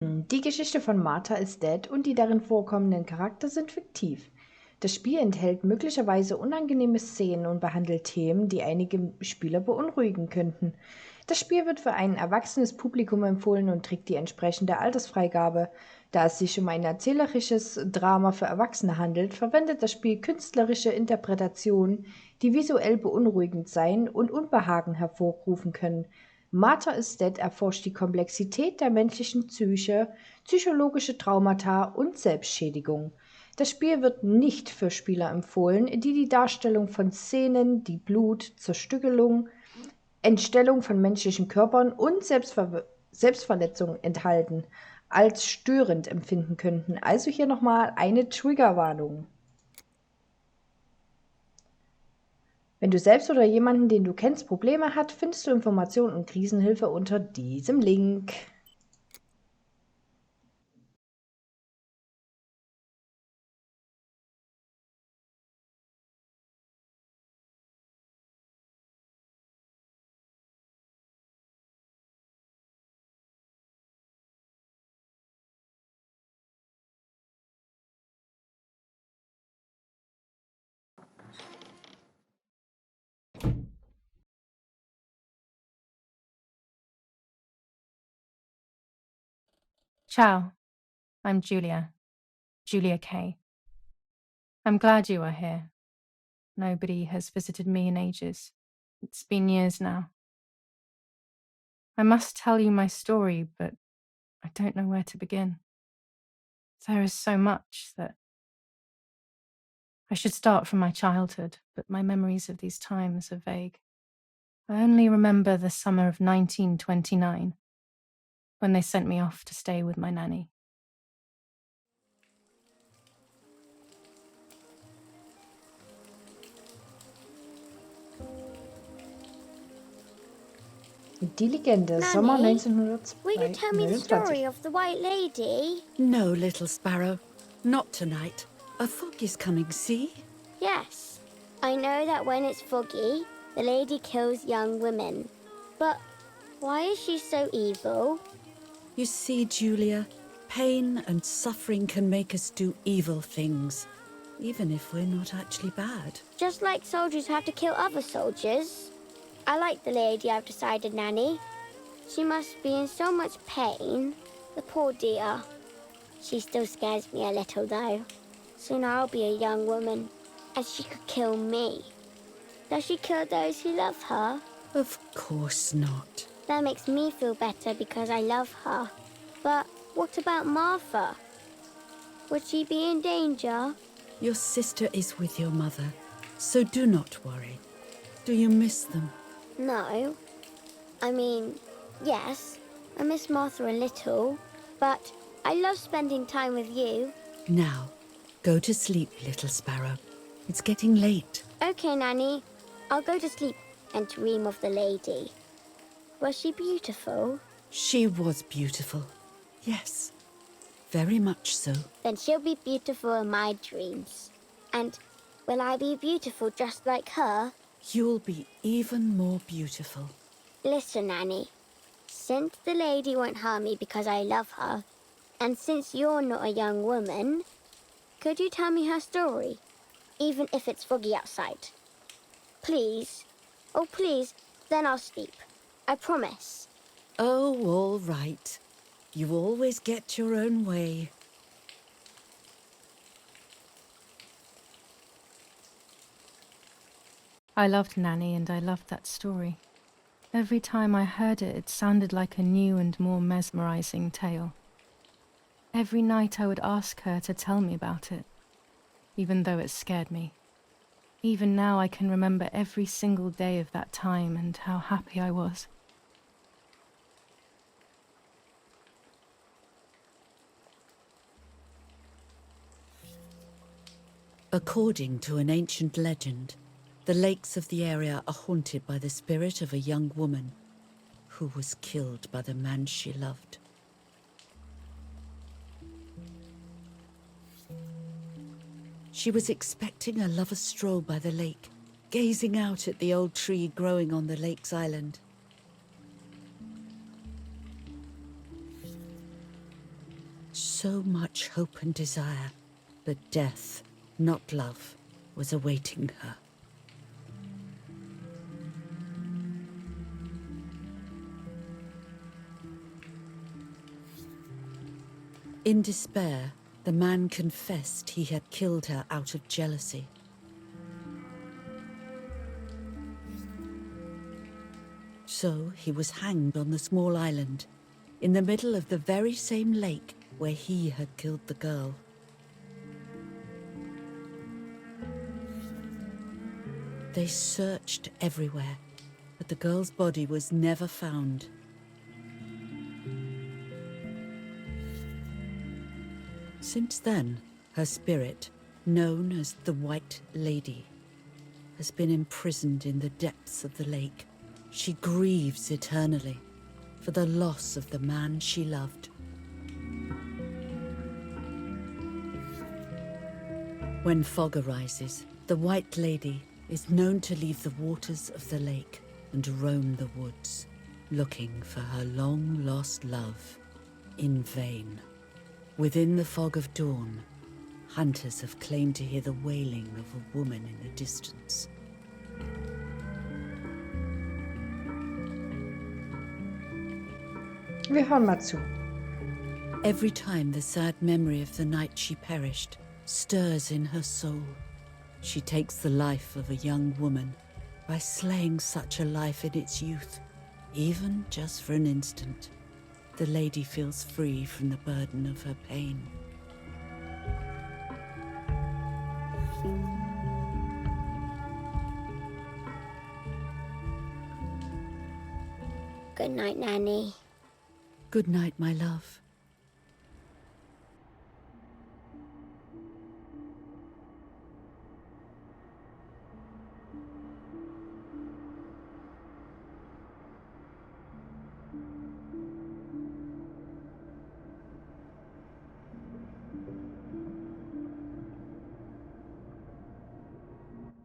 Die Geschichte von Martha is Dead und die darin vorkommenden Charakter sind fiktiv. Das Spiel enthält möglicherweise unangenehme Szenen und behandelt Themen, die einige Spieler beunruhigen könnten. Das Spiel wird für ein erwachsenes Publikum empfohlen und trägt die entsprechende Altersfreigabe. Da es sich um ein erzählerisches Drama für Erwachsene handelt, verwendet das Spiel künstlerische Interpretationen, die visuell beunruhigend sein und Unbehagen hervorrufen können. Martha is Dead erforscht die Komplexität der menschlichen Psyche, psychologische Traumata und Selbstschädigung. Das Spiel wird nicht für Spieler empfohlen, die die Darstellung von Szenen, die Blut, Zerstückelung, Entstellung von menschlichen Körpern und Selbstverletzung enthalten, als störend empfinden könnten. Also hier nochmal eine Triggerwarnung. Wenn du selbst oder jemanden, den du kennst, Probleme hat, findest du Informationen und Krisenhilfe unter diesem Link. Ciao, I'm Giulia, Giulia K. I'm glad you are here. Nobody has visited me in ages. It's been years now. I must tell you my story, but I don't know where to begin. There is so much that I should start from my childhood, but my memories of these times are vague. I only remember the summer of 1929, when they sent me off to stay with my nanny. Die Legende, Nanny, Sommer will you tell me the 1929. story of the White Lady? No, little sparrow. Not tonight. A fog is coming, see? Yes. I know that when it's foggy, the lady kills young women. But why is she so evil? You see, Giulia, pain and suffering can make us do evil things, even if we're not actually bad. Just like soldiers have to kill other soldiers. I like the lady, I've decided, Nanny. She must be in so much pain. The poor dear. She still scares me a little, though. Soon I'll be a young woman, and she could kill me. Does she kill those who love her? Of course not. That makes me feel better because I love her. But what about Martha? Would she be in danger? Your sister is with your mother, so do not worry. Do you miss them? No. I mean, yes, I miss Martha a little, but I love spending time with you. Now, go to sleep, little sparrow. It's getting late. Okay, Nanny. I'll go to sleep and dream of the lady. Was she beautiful? She was beautiful. Yes, very much so. Then she'll be beautiful in my dreams. And will I be beautiful just like her? You'll be even more beautiful. Listen, Nanny. Since the lady won't harm me because I love her, and since you're not a young woman, could you tell me her story? Even if it's foggy outside. Please. Oh, please. Then I'll sleep. I promise. Oh, all right. You always get your own way. I loved Nanny and I loved that story. Every time I heard it, it sounded like a new and more mesmerizing tale. Every night I would ask her to tell me about it, even though it scared me. Even now I can remember every single day of that time and how happy I was. According to an ancient legend, the lakes of the area are haunted by the spirit of a young woman who was killed by the man she loved. She was expecting a lover's stroll by the lake, gazing out at the old tree growing on the lake's island. So much hope and desire, but death, not love, was awaiting her. In despair, the man confessed he had killed her out of jealousy. So he was hanged on the small island, in the middle of the very same lake where he had killed the girl. They searched everywhere, but the girl's body was never found. Since then, her spirit, known as the White Lady, has been imprisoned in the depths of the lake. She grieves eternally for the loss of the man she loved. When fog arises, the White Lady is known to leave the waters of the lake and roam the woods, looking for her long-lost love in vain. Within the fog of dawn, hunters have claimed to hear the wailing of a woman in the distance. Wir hören mal zu. Every time the sad memory of the night she perished stirs in her soul, she takes the life of a young woman by slaying such a life in its youth, even just for an instant. The lady feels free from the burden of her pain. Good night, Nanny. Good night, my love.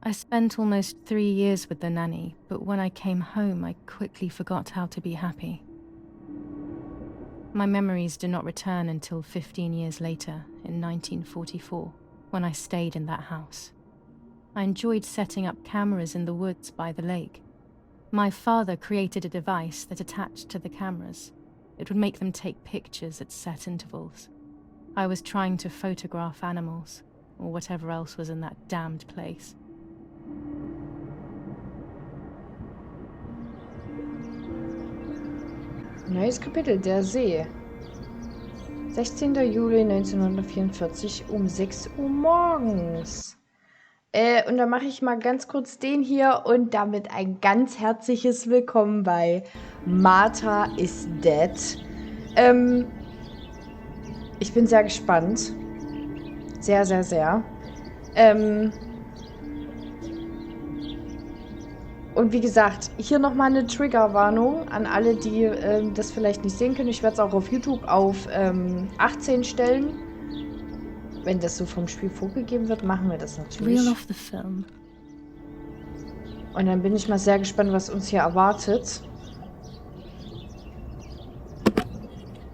I spent almost 3 years with the nanny, but when I came home, I quickly forgot how to be happy. My memories do not return until 15 years later, in 1944, when I stayed in that house. I enjoyed setting up cameras in the woods by the lake. My father created a device that attached to the cameras. It would make them take pictures at set intervals. I was trying to photograph animals, or whatever else was in that damned place. Neues Kapitel, der See. 16. Juli 1944 um 6 Uhr morgens. Und dann mache ich mal ganz kurz den hier und damit ein ganz herzliches Willkommen bei Martha is Dead. Ich bin sehr gespannt. Sehr, sehr, sehr. Und wie gesagt, hier nochmal eine Triggerwarnung an alle, die das vielleicht nicht sehen können. Ich werde es auch auf YouTube auf 18 stellen. Wenn das so vom Spiel vorgegeben wird, machen wir das natürlich. Reel off the film. Und dann bin ich mal sehr gespannt, was uns hier erwartet.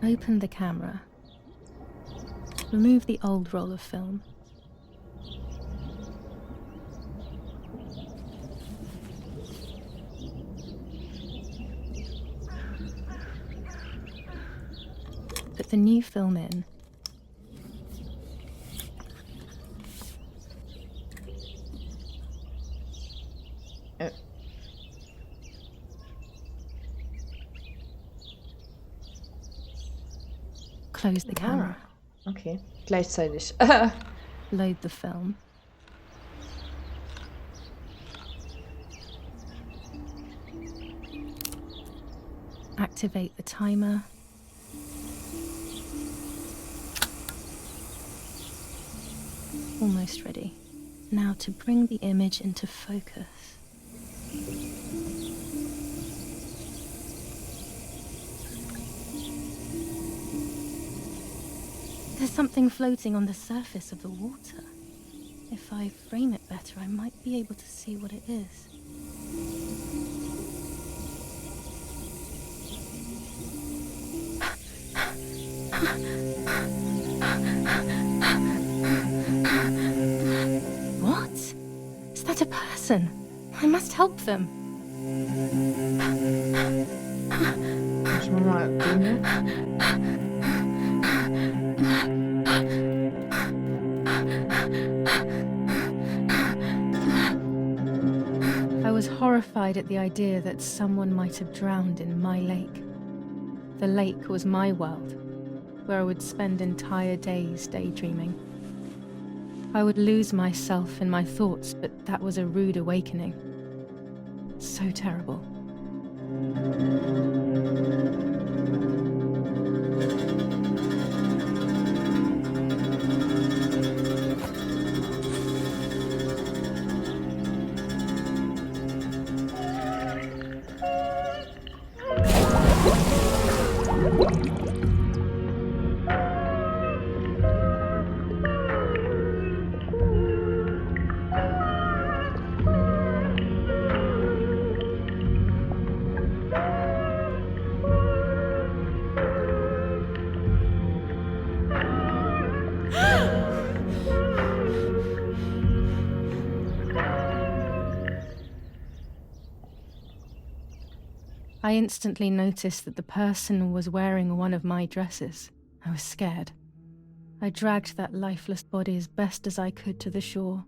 Open the camera. Remove the old roll of film. Put the new film in. Close the camera. Okay, gleichzeitig. Load the film. Activate the timer. Almost ready. Now to bring the image into focus. There's something floating on the surface of the water. If I frame it better, I might be able to see what it is. What? Is that a person? I must help them. Ich mach mal den hier. I was horrified at the idea that someone might have drowned in my lake. The lake was my world, where I would spend entire days daydreaming. I would lose myself in my thoughts, but that was a rude awakening. So terrible. I instantly noticed that the person was wearing one of my dresses. I was scared. I dragged that lifeless body as best as I could to the shore,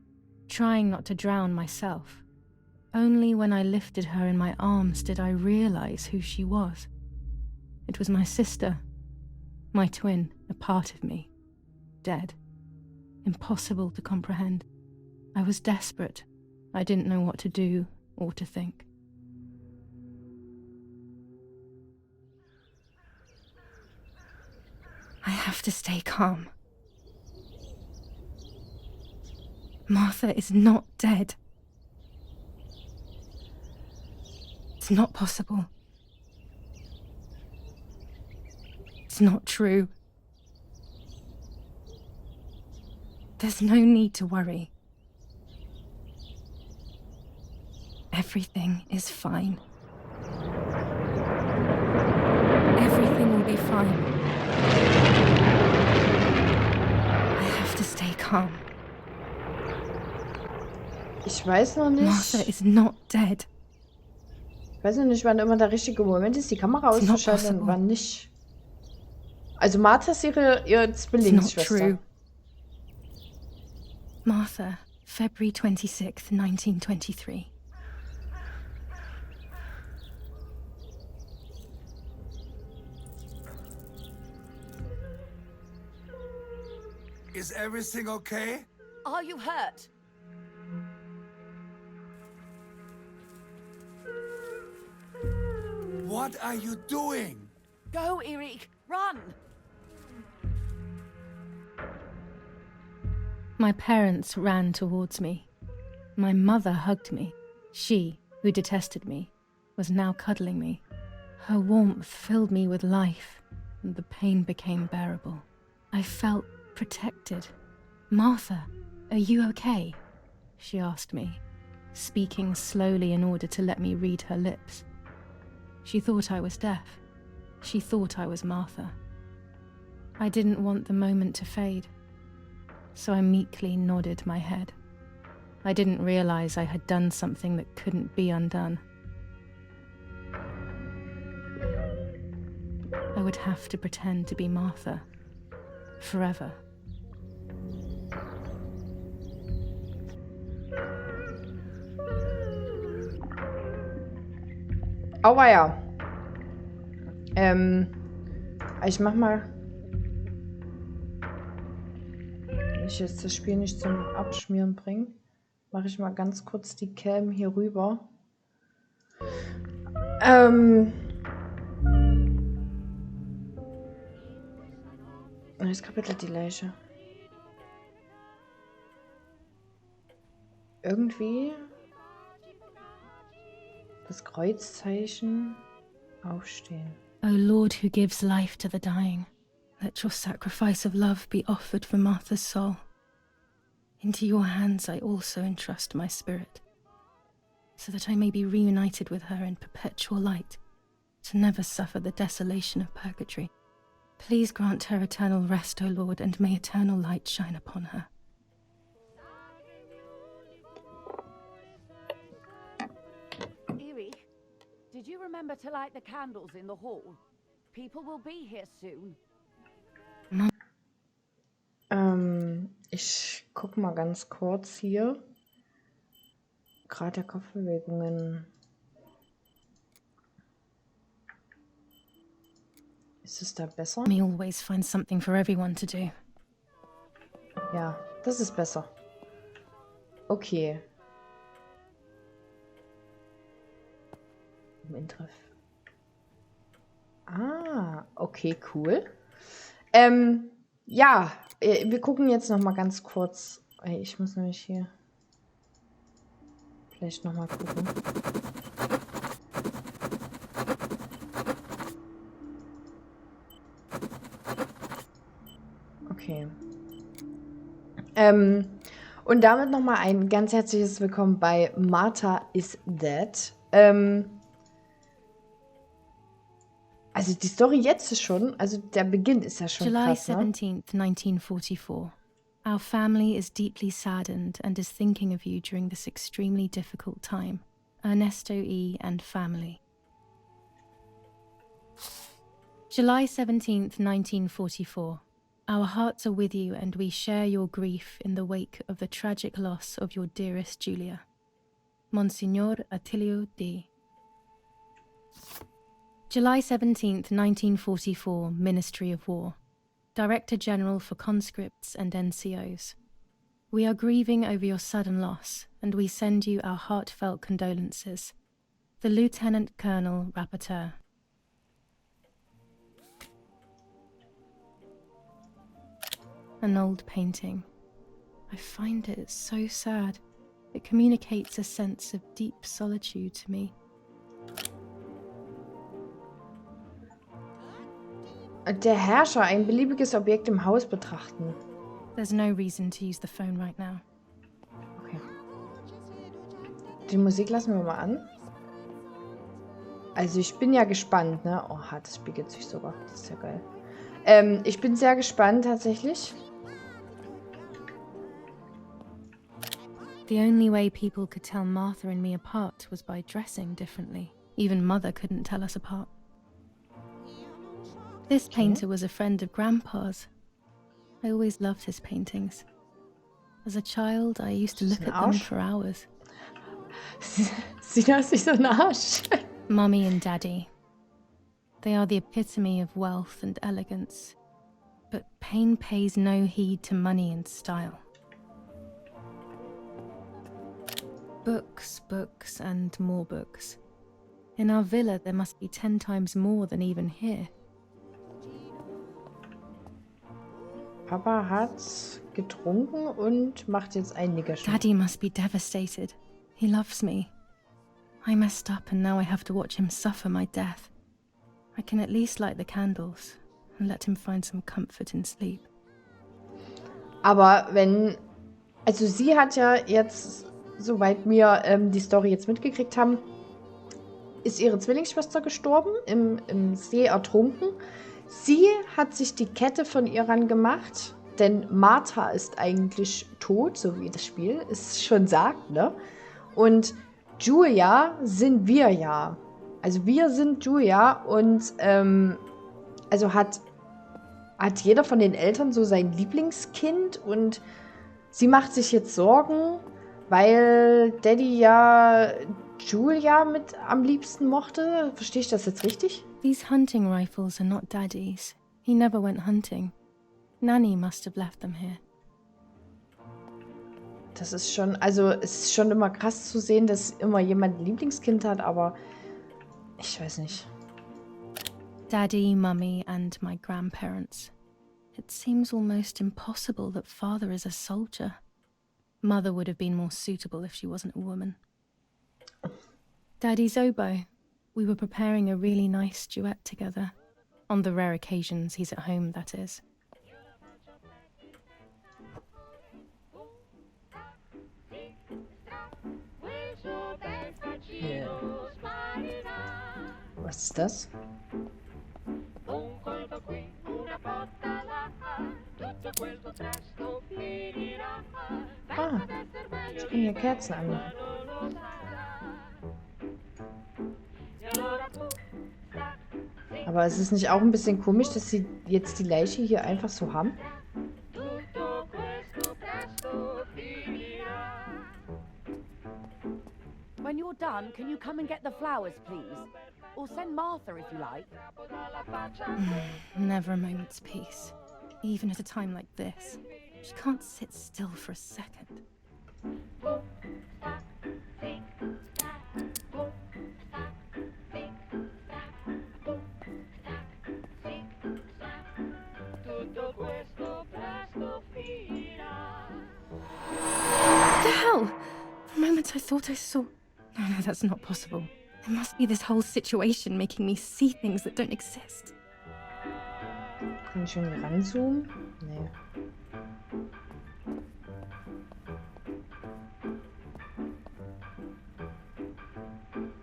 trying not to drown myself. Only when I lifted her in my arms did I realize who she was. It was my sister, my twin, a part of me, dead. Impossible to comprehend. I was desperate. I didn't know what to do or to think. I have to stay calm. Martha is not dead. It's not possible. It's not true. There's no need to worry. Everything is fine. Everything will be fine. I have to stay calm. Ich weiß noch nicht. Martha is not dead. Ich weiß noch nicht, wann immer der richtige Moment ist, die Kamera auszuschalten und wann nicht. Also Martha ist ihr Zwillingsschwester. Martha, February 26th, 1923. Is everything okay? Are you hurt? What are you doing? Go, Erik, run! My parents ran towards me. My mother hugged me. She, who detested me, was now cuddling me. Her warmth filled me with life, and the pain became bearable. I felt protected. Martha, are you okay? She asked me, speaking slowly in order to let me read her lips. She thought I was deaf. She thought I was Martha. I didn't want the moment to fade, so I meekly nodded my head. I didn't realize I had done something that couldn't be undone. I would have to pretend to be Martha, forever. Auweia. Ich mach mal... Wenn ich jetzt das Spiel nicht zum Abschmieren bringe, mache ich mal ganz kurz die Cam hier rüber. Das Kapitel die Leiche. Irgendwie das Kreuzzeichen aufstehen. O Lord who gives life to the dying, let your sacrifice of love be offered for Martha's soul. Into your hands I also entrust my spirit, so that I may be reunited with her in perpetual light, to never suffer the desolation of purgatory, Please grant her eternal rest, O Lord, and may eternal light shine upon her. Eric, did you remember to light the candles in the hall? People will be here soon. Ich guck mal ganz kurz hier. Grad der Kopfbewegungen. Ist es da besser? Mommy always finds something for everyone to do. Ja, das ist besser. Okay. Im Intreff. Ah, okay, cool. Ja, wir gucken jetzt noch mal ganz kurz. Ich muss nämlich hier vielleicht noch mal gucken. Okay. Und damit noch mal ein ganz herzliches Willkommen bei Martha is Dead. Also die Story jetzt ist schon, also der Beginn ist ja schon July krass, ne? 17th, 1944. Our family is deeply saddened and is thinking of you during this extremely difficult time. Ernesto E. and family. July 17th, 1944. Our hearts are with you and we share your grief in the wake of the tragic loss of your dearest Giulia. Monsignor Attilio D. July 17th, 1944, Ministry of War. Director General for Conscripts and NCOs. We are grieving over your sudden loss, and we send you our heartfelt condolences. The Lieutenant Colonel Rapporteur. An old painting. I find it so sad. It communicates a sense of deep solitude to me. Der Herrscher, ein beliebiges Objekt im Haus betrachten. There's no reason to use the phone right now. Okay. Die Musik lassen wir mal an. Also ich bin ja gespannt, ne? Oh, das spiegelt sich sogar. Das ist ja geil. Ich bin sehr gespannt tatsächlich. The only way people could tell Martha and me apart was by dressing differently. Even Mother couldn't tell us apart. This painter was a friend of Grandpa's. I always loved his paintings. As a child, I used to look at them for hours. Sieht das nicht so ein Arsch? Mummy and Daddy. They are the epitome of wealth and elegance. But pain pays no heed to money and style. Books, books, and more books. In our villa, there must be 10 times more than even here. Papa hat getrunken und macht jetzt ein Nickerchen. Daddy must be devastated. He loves me. I messed up and now I have to watch him suffer my death. I can at least light the candles and let him find some comfort in sleep. Aber wenn... Also sie hat ja jetzt, soweit wir die Story jetzt mitgekriegt haben, ist ihre Zwillingsschwester gestorben, im See ertrunken. Sie hat sich die Kette von ihr ran gemacht, denn Martha ist eigentlich tot, so wie das Spiel es schon sagt, ne? Und Giulia sind wir ja. Also wir sind Giulia und also hat jeder von den Eltern so sein Lieblingskind und sie macht sich jetzt Sorgen, weil Daddy ja Giulia mit am liebsten mochte. Verstehe ich das jetzt richtig? These hunting rifles are not Daddy's. He never went hunting. Nanny must have left them here. Das ist schon, also es ist schon immer krass zu sehen, dass immer jemand ein Lieblingskind hat, aber ich weiß nicht. Daddy, Mummy, and my grandparents. It seems almost impossible that Father is a soldier. Mother would have been more suitable if she wasn't a woman. Daddy's oboe. We were preparing a really nice duet together. On the rare occasions he's at home, that is. Yeah. Was ist das? Ah, ich kann hier Kerzen anmachen. Aber es ist nicht auch ein bisschen komisch, dass sie jetzt die Leiche hier einfach so haben? When you're done, can you come and get the flowers, please? Or send Martha if you like. Never a moment's peace. Even at a time like this. She can't sit still for a second. What the hell? For a moment I thought I saw... No, that's not possible. There must be this whole situation making me see things that don't exist. Kann ich schon ranzoomen? Nee.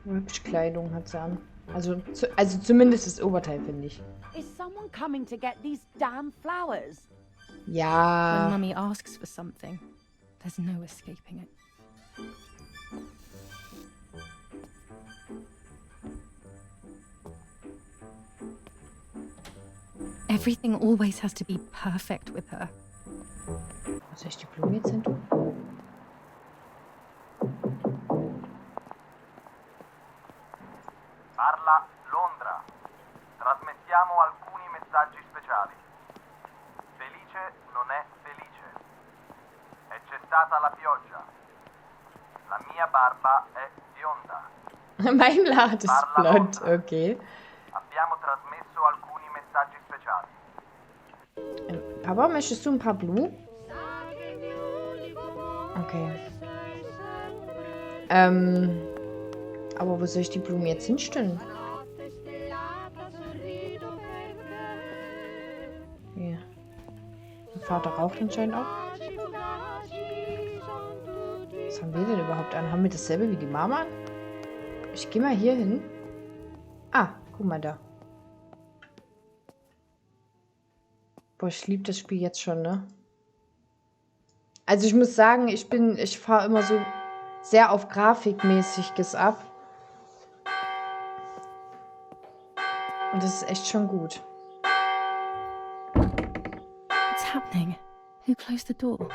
Hübsche Kleidung hat sie an. Also zumindest das Oberteil, finde ich. Is someone coming to get these damn flowers? When Ja. Mummy asks for something, there's no escaping it. Everything always has to be perfect with her. Was soll ich die Blume jetzt hin tun? Parla Londra. Trasmettiamo alcuni messaggi speciali. Felice non è felice. È cessata la pioggia. La mia barba è bionda. Mein Bart ist blond, okay. Abbiamo trasmesso alcuni messaggi speciali. Papa, möchtest du ein paar Blumen? Okay. Aber wo soll ich die Blumen jetzt hinstellen? Hier. Mein Vater raucht anscheinend auch. Was haben wir denn überhaupt an? Haben wir dasselbe wie die Mama? Ich gehe mal hier hin. Ah, guck mal da. Boah, ich liebe das Spiel jetzt schon, ne? Also ich muss sagen, ich fahre immer so sehr auf Grafikmäßiges ab. Und das ist echt schon gut. What's happening? Who closed the door?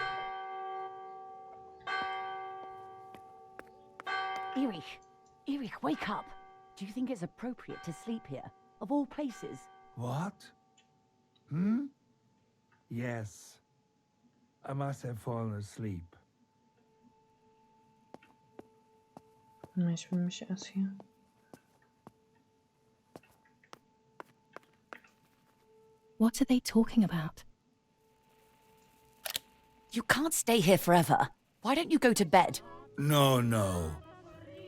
Erich, wake up. Do you think it's appropriate to sleep here? Of all places? What? Yes. I must have fallen asleep. Ich will mich erst hier. What are they talking about? You can't stay here forever. Why don't you go to bed? No.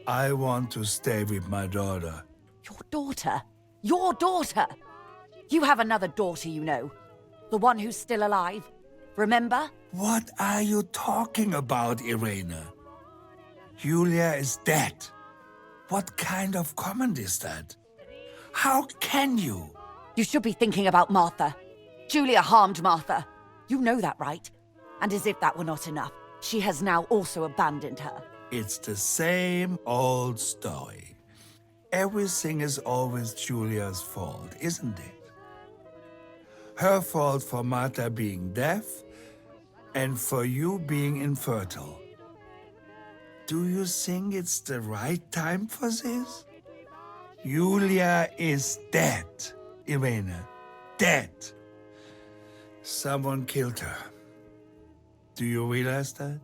I want to stay with my daughter. Your daughter? Your daughter? You have another daughter, you know. The one who's still alive. Remember? What are you talking about, Irene? Giulia is dead. What kind of comment is that? How can you? You should be thinking about Martha. Giulia harmed Martha. You know that, right? And as if that were not enough, she has now also abandoned her. It's the same old story. Everything is always Giulia's fault, isn't it? Her fault for Martha being deaf and for you being infertile. Do you think it's the right time for this? Giulia is dead, Irene. Dead. Someone killed her. Do you realize that?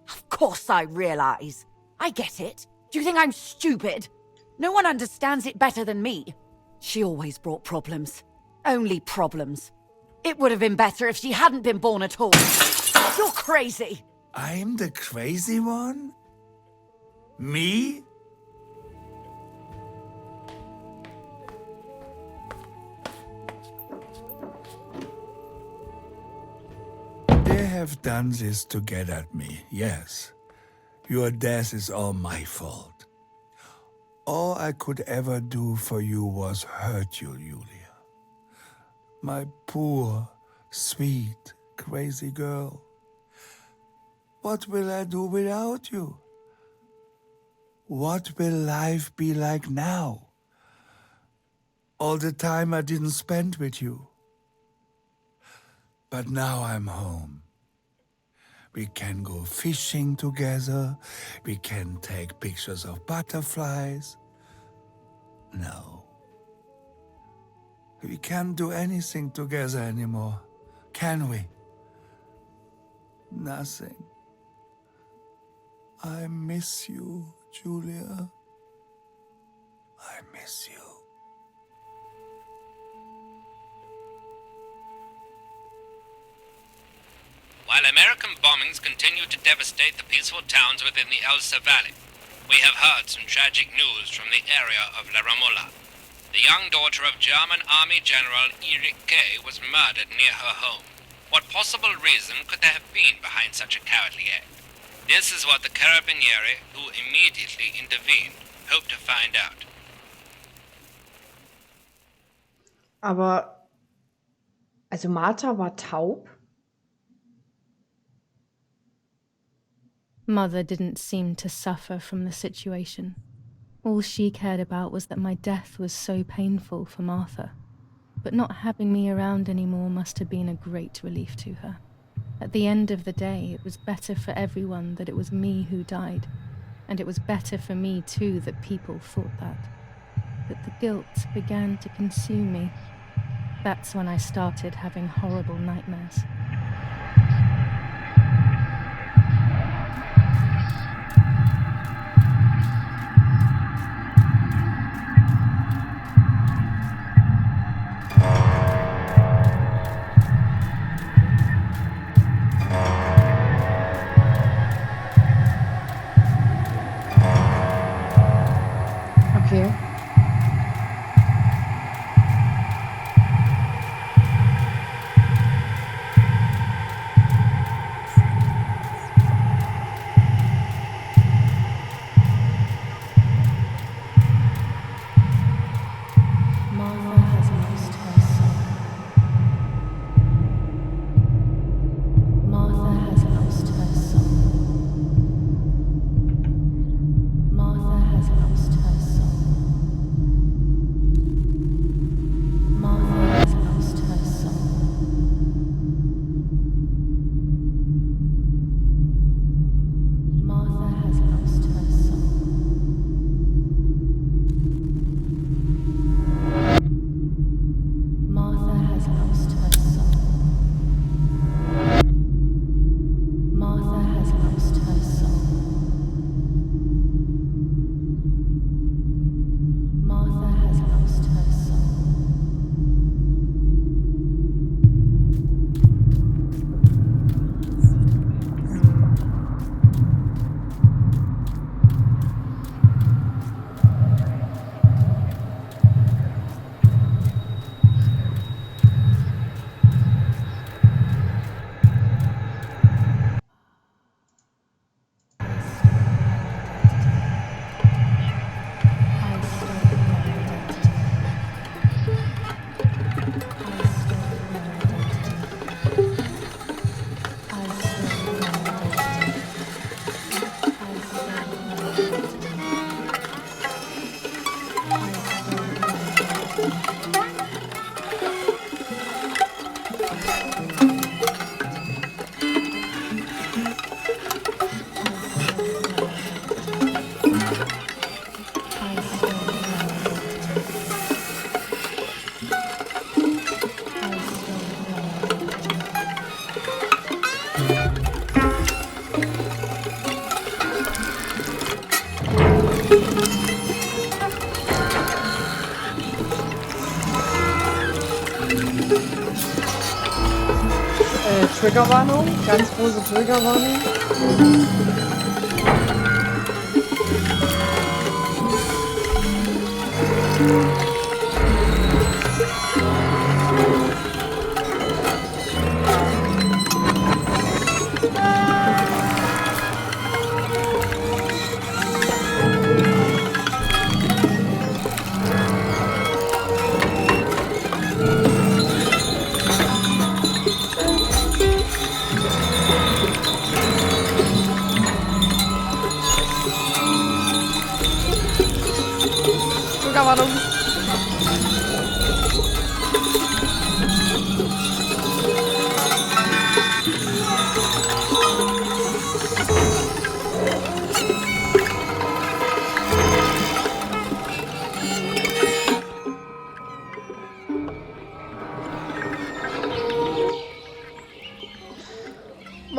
Of course I realize. I get it. Do you think I'm stupid? No one understands it better than me. She always brought problems. Only problems. It would have been better if she hadn't been born at all. You're crazy. I'm the crazy one? Me? They have done this to get at me, yes. Your death is all my fault. All I could ever do for you was hurt you, Giulia. My poor, sweet, crazy girl. What will I do without you? What will life be like now? All the time I didn't spend with you. But now I'm home. We can go fishing together. We can take pictures of butterflies. No. We can't do anything together anymore, can we? Nothing. I miss you, Giulia. I miss you. While American bombings continue to devastate the peaceful towns within the Elsa Valley, we have heard some tragic news from the area of La Ramola. The young daughter of German Army General Erich K. was murdered near her home. What possible reason could there have been behind such a cowardly act? This is what the Carabinieri, who immediately intervened, hope to find out. Aber, also Martha war taub? Mother didn't seem to suffer from the situation. All she cared about was that my death was so painful for Martha. But not having me around anymore must have been a great relief to her. At the end of the day, it was better for everyone that it was me who died. And it was better for me too that people thought that. But the guilt began to consume me. That's when I started having horrible nightmares. Okay. Martha has lost her soul. Martha has lost her soul. Martha has lost her soul. Martha has lost her soul. Martha has lost her soul. Martha has lost her soul. Martha has lost her soul. Martha has lost her soul. Triggerwarnung, ganz große Triggerwarnung.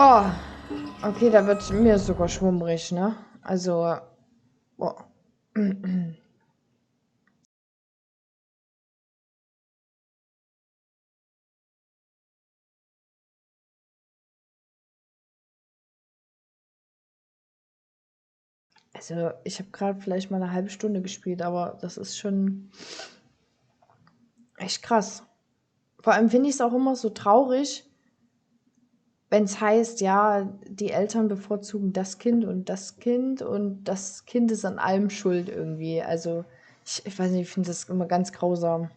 Boah. Okay, da wird mir sogar schwummrig, ne? Also, boah. Also, ich habe gerade vielleicht mal eine halbe Stunde gespielt, aber das ist schon echt krass. Vor allem finde ich es auch immer so traurig, wenn es heißt, ja, die Eltern bevorzugen das Kind und das Kind ist an allem schuld irgendwie. Also, ich weiß nicht, ich finde das immer ganz grausam.